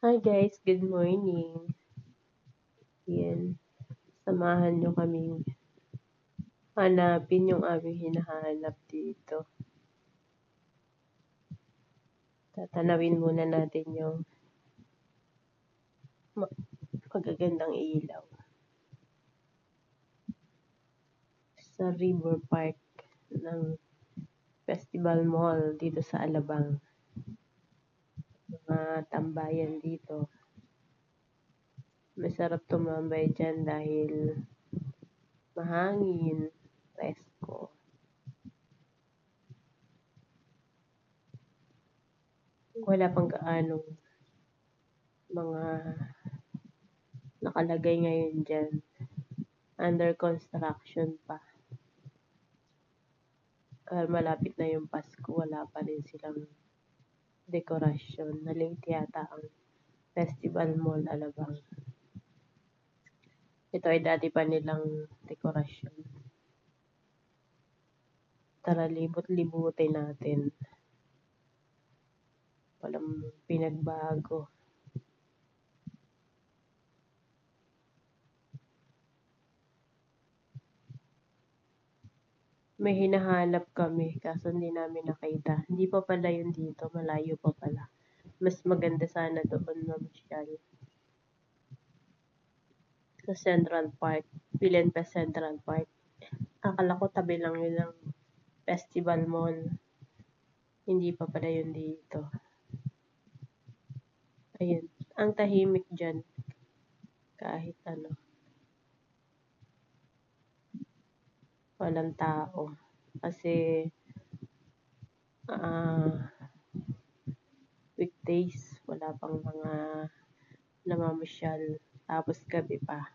Hi guys, good morning. Yan, samahan nyo kaming hanapin yung aming hinahanap dito. Tatanawin muna natin yung magagandang ilaw sa River Park ng Festival Mall dito sa Alabang. Mga tambayan dito. Masarap tumambay dyan dahil mahangin, presko. Wala pang gaanong mga nakalagay ngayon dyan. Under construction pa. Malapit na yung Pasko, wala pa rin silang dekorasyon. Na-late yata ang Festival Mall Alabang. Ito ay dati pa nilang dekorasyon. Tara, libot-libutin natin. Walang pinagbago. May hinahanap kami, kaso hindi namin nakita. Hindi pa pala yun dito, malayo pa pala. Mas maganda sana doon mamasyal. Sa Central Park, Bilen pa Central Park. Akala ko tabi lang yun ng Festival Mall. Hindi pa pala yun dito. Ayun, ang tahimik dyan. Kahit ano. Walang tao. Kasi weekdays, wala pang mga namamasyal. Tapos gabi pa.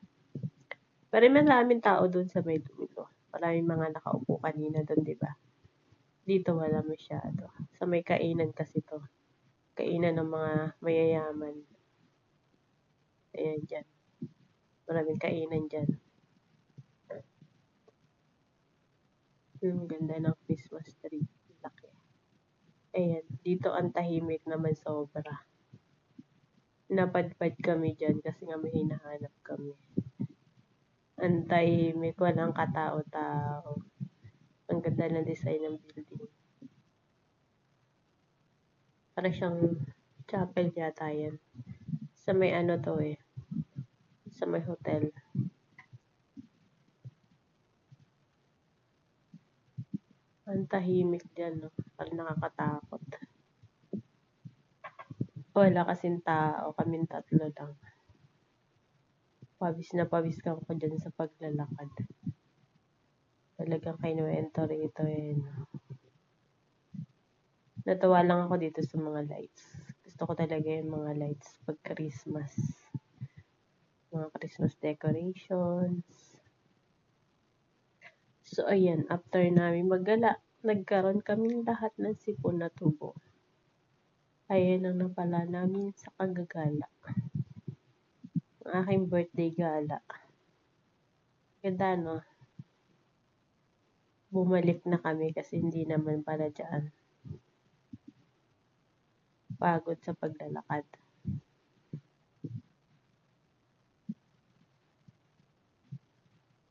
Pero maraming tao dun sa may dulo. Maraming mga nakaupo kanina dun, di ba? Dito wala masyado. Sa may kainan kasi to. Kainan ng mga mayayaman. Ayan dyan. Maraming kainan dyan. Ganda ng Christmas tree. Laki. Ayan. Dito ang tahimik naman sobra. Napadpad kami dyan kasi nga may hinahanap kami. Ang tahimik. Walang katao-tao. Ang ganda ng design ng building. Para siyang chapel yata yan. Sa may ano to eh. Sa may hotel. Ang tahimik dyan, no? Parang nakakatakot. Wala kasing tao. Kaming tatlo lang. Pawis na pawis ka ko dyan sa paglalakad. Talagang kinuwento rito eh. No? Natuwa lang ako dito sa mga lights. Gusto ko talaga yung mga lights pag Christmas. Mga Christmas decorations. So, ayan. After namin maggala, nagkaroon kaming lahat ng sipon na tubo. Ayan ang napala namin sa kagagala. Ang aking birthday gala. Ganda, no? Bumalik na kami kasi hindi naman pala dyan. Pagod sa paglalakad.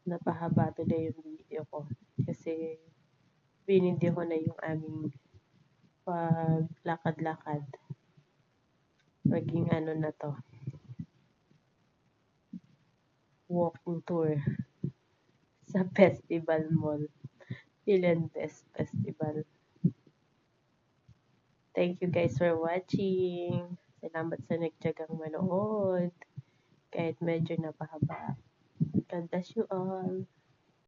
Napahaba tuloy yung video ko kasi binindi ko na yung aming paglakad-lakad. Maging ano na to. Walking tour sa Festival Mall. Ilentes Festival. Thank you guys for watching. Salamat sa nagtyagang manood. Kahit medyo napahaba. God bless you all.